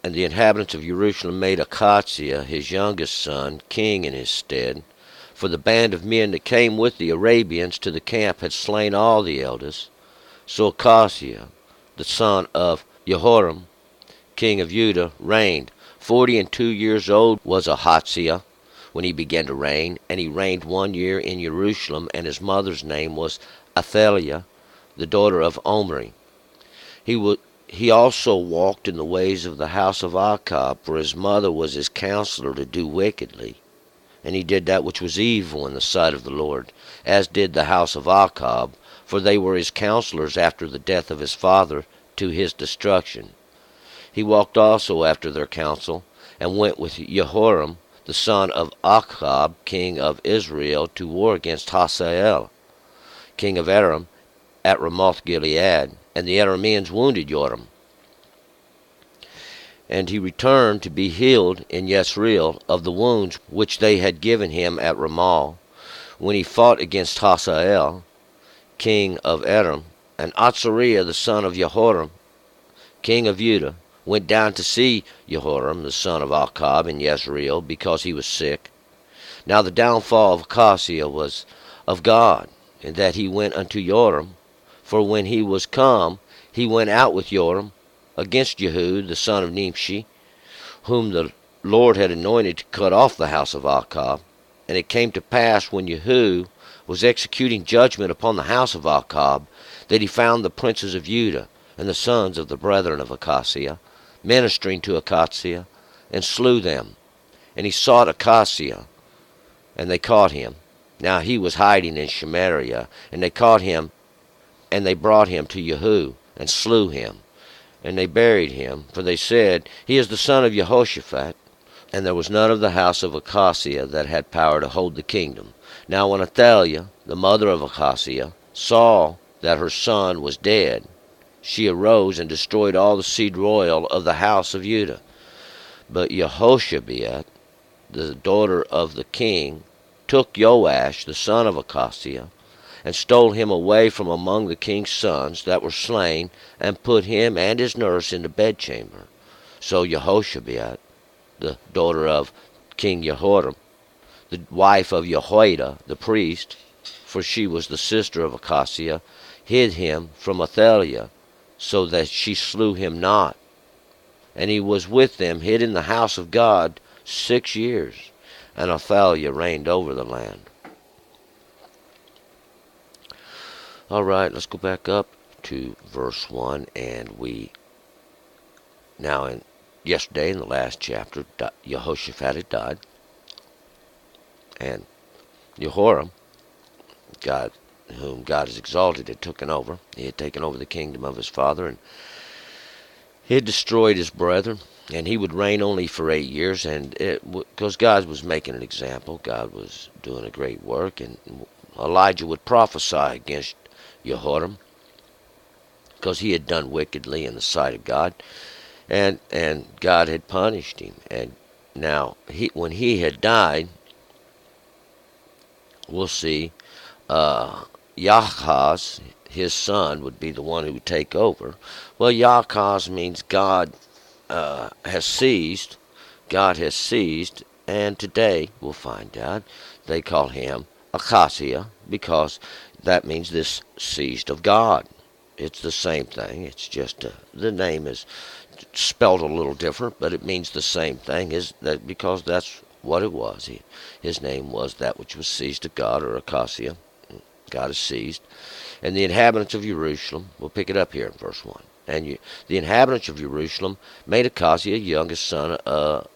And the inhabitants of Jerusalem made Achaziah, his youngest son, king in his stead. For the band of men that came with the Arabians to the camp had slain all the eldest. So Achaziah, the son of Jehoram, king of Judah, reigned. 42 years old was Ahaziah when he began to reign, and he reigned 1 year in Jerusalem, and his mother's name was Athaliah, the daughter of Omri. He also walked in the ways of the house of Achab, for his mother was his counselor to do wickedly. And he did that which was evil in the sight of the Lord, as did the house of Achab, for they were his counselors after the death of his father, to his destruction. He walked also after their counsel, and went with Jehoram, the son of Achab, king of Israel, to war against Hazael, king of Aram, at Ramoth Gilead. And the Arameans wounded Joram. And he returned to be healed in Jezreel of the wounds which they had given him at Ramah, when he fought against Hazael, king of Aram. And Azariah, the son of Jehoram, king of Judah, went down to see Jehoram, the son of Achab, in Jezreel, because he was sick. Now the downfall of Achaziah was of God, in that he went unto Joram. For when he was come, he went out with Joram against Jehu, the son of Nimshi, whom the Lord had anointed to cut off the house of Achab. And it came to pass, when Jehu was executing judgment upon the house of Achab, that he found the princes of Judah, and the sons of the brethren of Achaziah, ministering to Achaziah, and slew them. And he sought Achaziah, and they caught him. Now he was hiding in Samaria, and they caught him, and they brought him to Jehu, and slew him. And they buried him, for they said, He is the son of Jehoshaphat. And there was none of the house of Achaziah that had power to hold the kingdom. Now when Athaliah, the mother of Achaziah, saw that her son was dead, she arose and destroyed all the seed royal of the house of Judah. But Jehoshabeat, the daughter of the king, took Joash, the son of Achaziah, and stole him away from among the king's sons that were slain, and put him and his nurse in the bedchamber. So Jehoshabeat, the daughter of King Jehoram, the wife of Jehoiada the priest, for she was the sister of Achaziah, hid him from Athaliah, so that she slew him not. And he was with them hid in the house of God 6 years, and Athaliah reigned over the land. All right, let's go back up to verse 1, and yesterday in the last chapter, Jehoshaphat had died, and Jehoram, whom God has exalted, had taken over. He had taken over the kingdom of his father, and he had destroyed his brethren, and he would reign only for 8 years, and because God was making an example, God was doing a great work, and Elijah would prophesy against Jehoram, because he had done wickedly in the sight of God, and God had punished him. And now, when he had died, we'll see, Yahaz, his son, would be the one who would take over. Well, Yahaz means God has seized. God has seized, and today we'll find out they call him Achaziah, because that means this seized of God. It's the same thing. It's just the name is spelled a little different, but it means the same thing. Because that's what it was. His name was that which was seized of God, or Achaziah. God is seized. And the inhabitants of Jerusalem, we'll pick it up here in verse 1. And the inhabitants of Jerusalem made Achaziah, the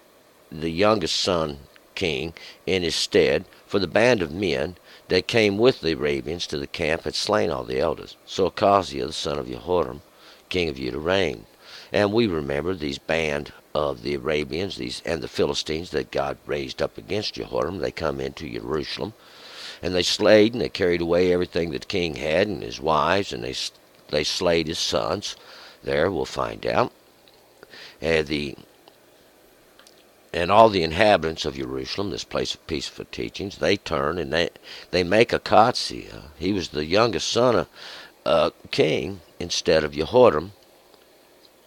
youngest son king, in his stead, for the band of men that came with the Arabians to the camp had slain all the elders. So Achaziah, the son of Jehoram, king of Judah, reigned. And we remember these band of the Arabians, and the Philistines that God raised up against Jehoram. They come into Jerusalem, and they slayed, and they carried away everything that the king had, and his wives, and they slayed his sons. There, we'll find out. And all the inhabitants of Jerusalem, this place of peaceful teachings, they turn and they make Achaziah. He was the youngest son of king instead of Jehoram.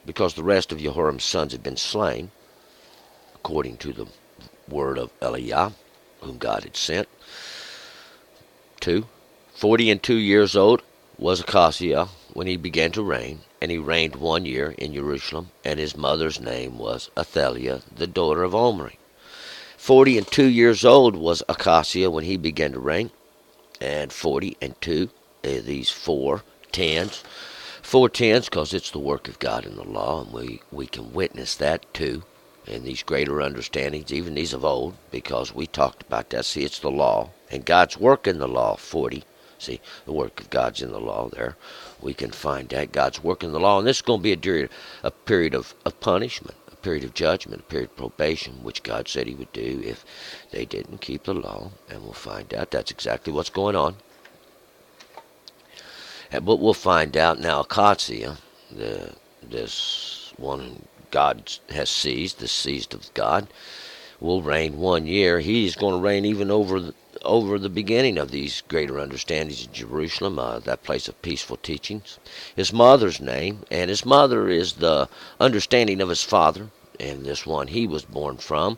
because the rest of Jehoram's sons had been slain, according to the word of Eliah, whom God had sent. 2. 40 and 2 years old was Achaziah when he began to reign, and he reigned 1 year in Jerusalem, and his mother's name was Athaliah, the daughter of Omri. 40 and 2 years old was Achaziah when he began to reign, and 40 and 2, these 4 10s. 4 10s, because it's the work of God in the law, and we can witness that too, in these greater understandings, even these of old, because we talked about that. See, it's the law, and God's work in the law. 40. See, the work of God's in the law there. We can find that God's work in the law, and this is going to be a period of punishment, a period of judgment, a period of probation, which God said he would do if they didn't keep the law, and we'll find out that's exactly what's going on. But we'll find out now, Achaziah, this one whom God has seized, the seized of God, will reign 1 year. He's going to reign even over the beginning of these greater understandings in Jerusalem, that place of peaceful teachings. His mother's name, and his mother is the understanding of his father, and this one he was born from,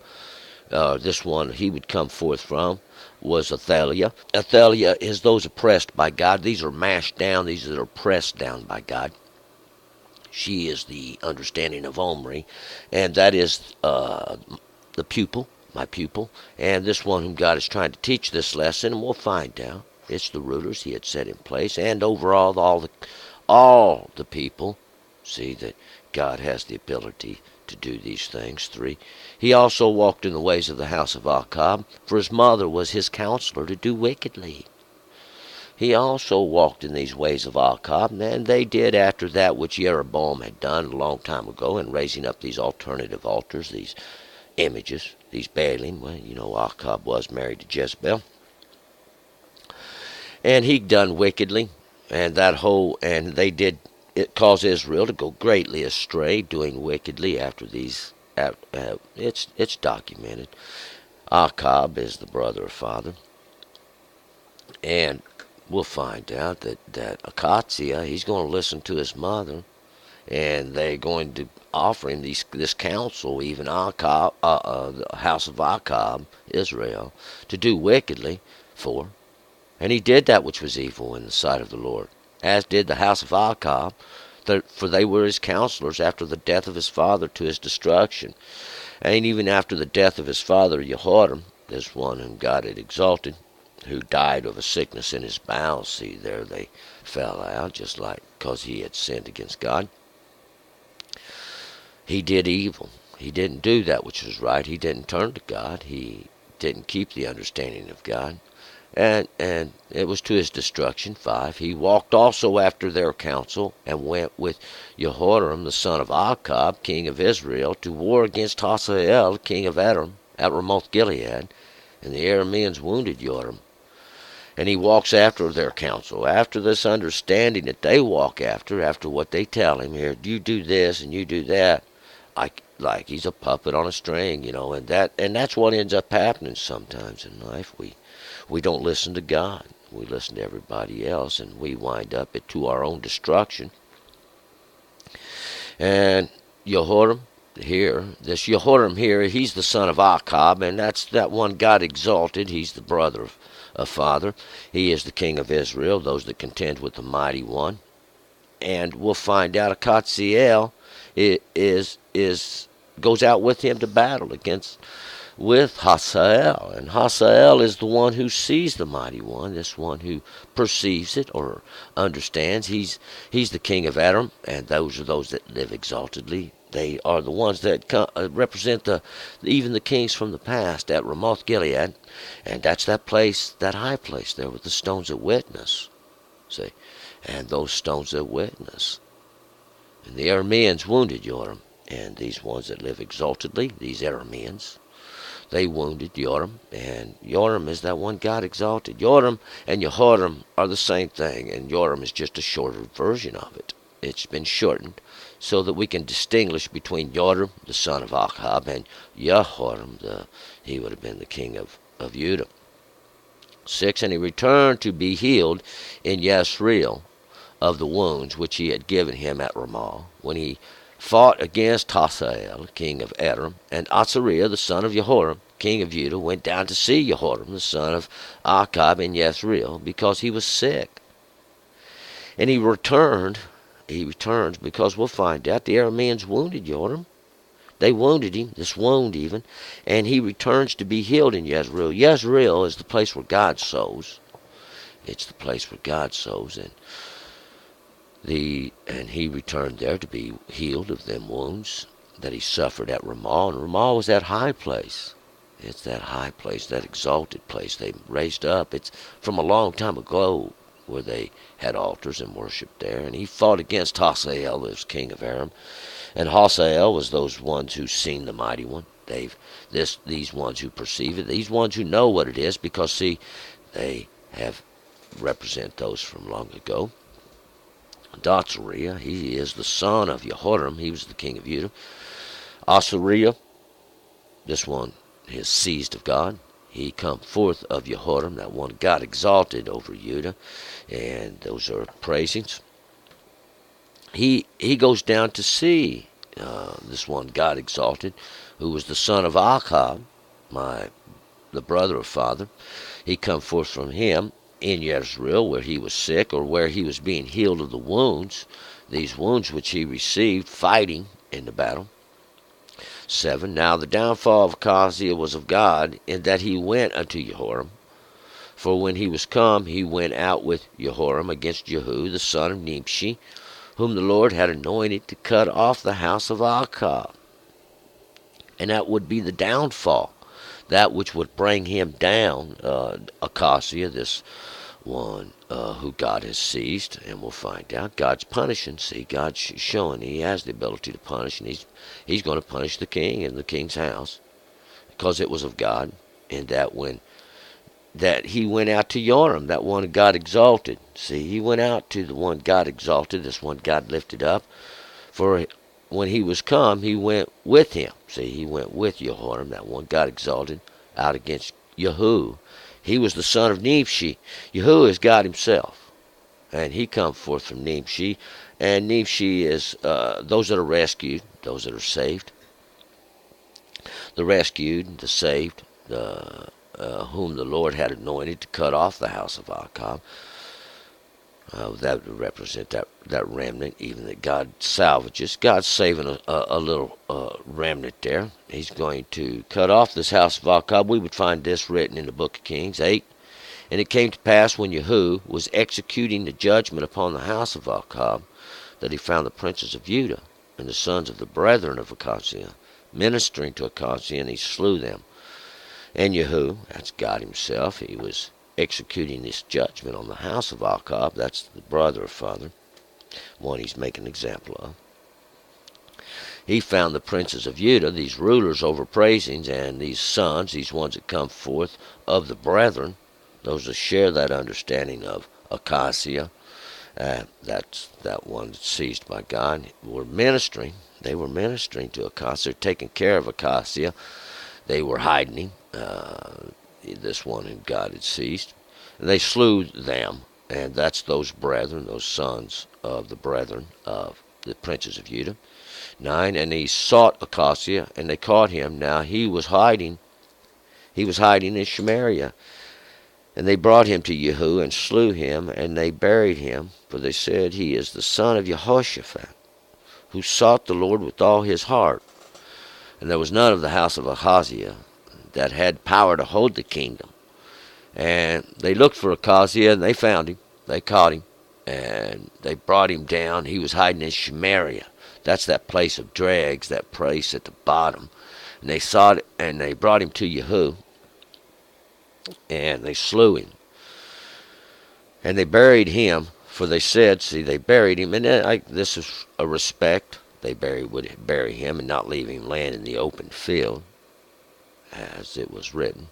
this one he would come forth from, was Athaliah. Athaliah is those oppressed by God. These are mashed down, these that are pressed down by God. She is the understanding of Omri, and that is the pupil, my pupil, and this one whom God is trying to teach this lesson, and we'll find out. It's the rulers he had set in place, and overall all the people see that God has the ability to do these things. 3. He also walked in the ways of the house of Achab, for his mother was his counselor to do wickedly. He also walked in these ways of Achab, and they did after that which Jeroboam had done a long time ago in raising up these alternative altars, these images, these Baalim. Well, you know, Achab was married to Jezebel. And he done wickedly, and they did it cause Israel to go greatly astray, doing wickedly after these. It's documented. Achab is the brother of father, and we'll find out that Achaziah, he's going to listen to his mother, and they're going to offer him this counsel, even Achab, the house of Achab, Israel, to do wickedly for. And he did that which was evil in the sight of the Lord, as did the house of Achab, for they were his counselors after the death of his father to his destruction. And even after the death of his father Jehoram, this one whom God had exalted, who died of a sickness in his bowels. See, there they fell out, just like because he had sinned against God. He did evil. He didn't do that which was right. He didn't turn to God. He didn't keep the understanding of God. And it was to his destruction. 5. He walked also after their counsel, and went with Jehoram the son of Achab, king of Israel, to war against Hazael, king of Edom, at Ramoth Gilead. And the Arameans wounded Joram. And he walks after their counsel, after this understanding that they walk after what they tell him here. You do this and you do that, like he's a puppet on a string, you know. And that's what ends up happening sometimes in life. We don't listen to God. We listen to everybody else, and we wind up to our own destruction. And Jehoram here, he's the son of Achab, and that's that one God exalted. He's the brother of father. He is the king of Israel, those that contend with the mighty one. And we'll find out Achaziel goes out with him to battle with Hazael. And Hazael is the one who sees the mighty one, this one who perceives it or understands. He's the king of Edom, and those are those that live exaltedly. They are the ones that represent even the kings from the past at Ramoth Gilead, and that's that place, that high place there with the stones of witness. See, and those stones of witness. And the Arameans wounded Joram, and these ones that live exaltedly, these Arameans, they wounded Joram, and Joram is that one God exalted. Joram and Jehoram are the same thing, and Joram is just a shorter version of it. It's been shortened so that we can distinguish between Joram, the son of Achab, and Jehoram, he would have been the king of Judah. 6. And he returned to be healed in Yasreel of the wounds which he had given him at Ramah, when he fought against Hazael, king of Edom, and Azariah, the son of Jehoram, king of Judah, went down to see Jehoram, the son of Achab, in Jezreel, because he was sick. And he returns because we'll find out the Arameans wounded Jehoram. They wounded him, this wound even, and he returns to be healed in Jezreel. Jezreel is the place where God sows. It's the place where God sows, and he returned there to be healed of them wounds that he suffered at Ramah. And Ramah was that high place. It's that high place, that exalted place they raised up. It's from a long time ago where they had altars and worshipped there. And he fought against Hazael, this king of Aram. And Hazael was those ones who seen the mighty one. These ones who perceive it, these ones who know what it is, because see, they have represent those from long ago. Azariah, he is the son of Jehoram. He was the king of Judah. Azariah, this one is seized of God. He come forth of Jehoram, that one got exalted over Judah, and those are praisings. He goes down to see this one God exalted, who was the son of Achab, the brother of father. He come forth from him in Jezreel, where he was sick, or where he was being healed of the wounds, these wounds which he received fighting in the battle. 7. Now the downfall of Ahaziah was of God, in that he went unto Jehoram. For when he was come, he went out with Jehoram against Jehu, the son of Nimshi, whom the Lord had anointed to cut off the house of Achab. And that would be the downfall, that which would bring him down, Ahaziah, this one who God has seized, and we'll find out. God's punishing. See, God's showing he has the ability to punish, and he's going to punish the king and the king's house, because it was of God, and that he went out to Joram, that one God exalted. See, he went out to the one God exalted, this one God lifted up. For when he was come, he went with him. See, he went with Jehoram, that one God exalted, out against Jehu. He was the son of Nimshi. Jehu is God himself. And he come forth from Nimshi. And Nimshi is those that are rescued, those that are saved. The rescued, the saved, whom the Lord had anointed to cut off the house of Achab. That would represent that remnant, even that God salvages. God's saving a little remnant there. He's going to cut off this house of Achab. We would find this written in the book of Kings 8. And it came to pass, when Jehu was executing the judgment upon the house of Achab, that he found the princes of Judah and the sons of the brethren of Ahaziah ministering to Ahaziah, and he slew them. And Jehu, that's God himself, he was executing this judgment on the house of Achab. That's the brother of father, one he's making an example of. He found the princes of Judah, these rulers over praisings, and these sons, these ones that come forth of the brethren, those that share that understanding of Ahaziah. That's that one that's seized by God. Were ministering. They were ministering to Ahaziah, taking care of Ahaziah. They were hiding him, this one whom God had seized. And they slew them, and that's those brethren, those sons of the brethren of the princes of Judah. 9, and he sought Ahaziah, and they caught him. Now he was hiding in Samaria. And they brought him to Jehu, and slew him, and they buried him. For they said, he is the son of Jehoshaphat, who sought the Lord with all his heart. And there was none of the house of Ahaziah that had power to hold the kingdom. And they looked for Ahaziah, and they found him. They caught him, and they brought him down. He was hiding in Samaria. That's that place of dregs, that place at the bottom. And they sought it, and they brought him to Jehu, and they slew him. And they buried him, for they said, see, they buried him, and this is a respect. They would bury him and not leave him laying in the open field, as it was written.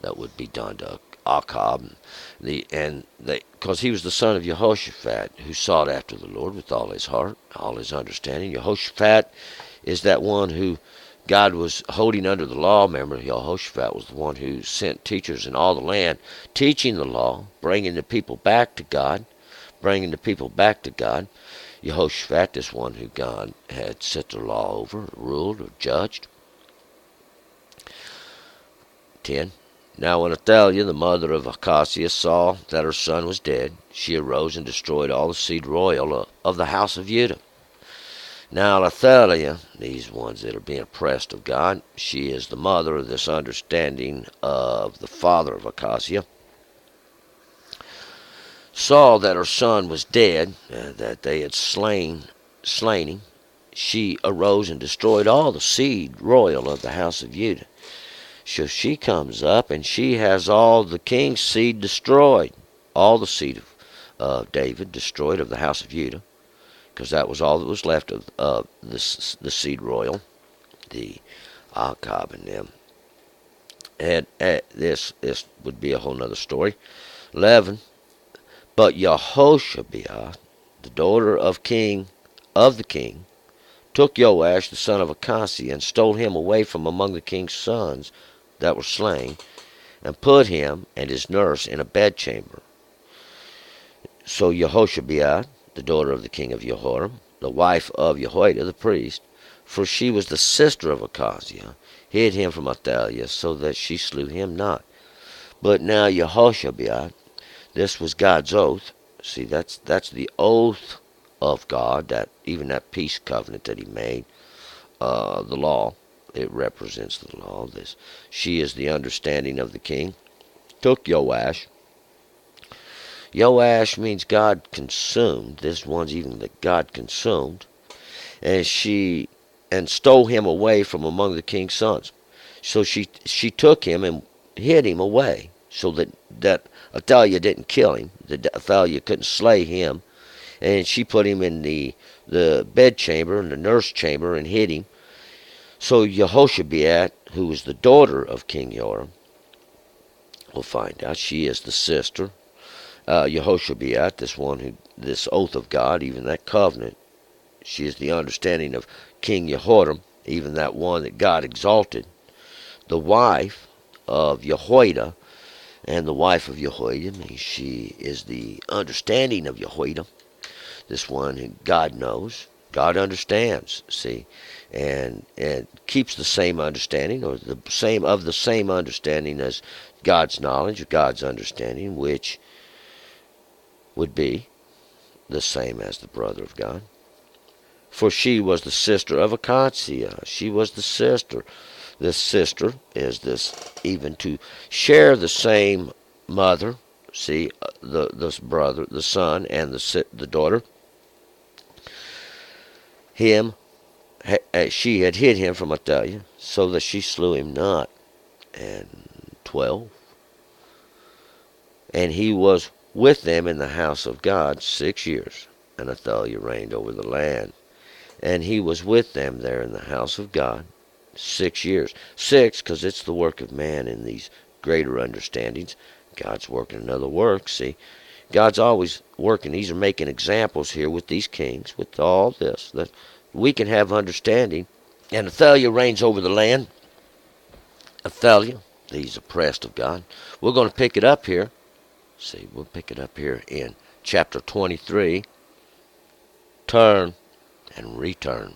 That would be done to Achab, because he was the son of Jehoshaphat, who sought after the Lord with all his heart, all his understanding. Jehoshaphat is that one who God was holding under the law. Remember, Jehoshaphat was the one who sent teachers in all the land, teaching the law, bringing the people back to God, Jehoshaphat, this one who God had set the law over, ruled, or judged. 10. Now when Athaliah, the mother of Ahaziah, saw that her son was dead, she arose and destroyed all the seed royal of the house of Judah. Now Athaliah, these ones that are being oppressed of God, she is the mother of this understanding of the father of Ahaziah, saw that her son was dead, that they had slain him. She arose and destroyed all the seed royal of the house of Judah. So she comes up and she has all the king's seed destroyed, all the seed of David destroyed of the house of Judah, because that was all that was left of the seed royal, the Achab and them. And this would be a whole nother story. 11. But Yehoshabeath, the daughter of the king, took Joash the son of Ahaziah and stole him away from among the king's sons that were slain, and put him and his nurse in a bedchamber. So Yehoshabeath, the daughter of the king of Jehoram, the wife of Jehoiada the priest, for she was the sister of Ahaziah, hid him from Athaliah, so that she slew him not. But now Yehoshabeath, this was God's oath. See, that's the oath of God, that even that peace covenant that he made, the law. It represents the law. She is the understanding of the king. Took Joash. Joash means God consumed. This one's even that God consumed. And stole him away from among the king's sons. So she took him and hid him away, so that Athaliah didn't kill him. That Athaliah couldn't slay him. And she put him in the bedchamber, in the nurse chamber, and hid him. So Yehoshabeath, who was the daughter of King Joram, we'll find out she is the sister. Yehoshabeath, this oath of God, even that covenant, she is the understanding of King Jehoram, even that one that God exalted. The wife of Jehoiada, and the wife of Jehoiada, she is the understanding of Jehoiada. This one who God knows, God understands, see, and keeps the same understanding, or the same understanding as God's knowledge, or God's understanding, which would be the same as the brother of God. For she was the sister of Ahaziah. She was the sister. This sister is this even to share the same mother. See, this brother, the son, and the daughter. She had hid him from Athaliah, so that she slew him not. And 12. And he was with them in the house of God 6 years, and Athaliah reigned over the land. And he was with them there in the house of God 6 years. 6, because it's the work of man in these greater understandings. God's working another work, see. God's always working. These are making examples here with these kings, with all this, that we can have understanding. And Athaliah reigns over the land. Athaliah, these oppressed of God. We're going to pick it up here. See, we'll pick it up here in chapter 23. Turn and return.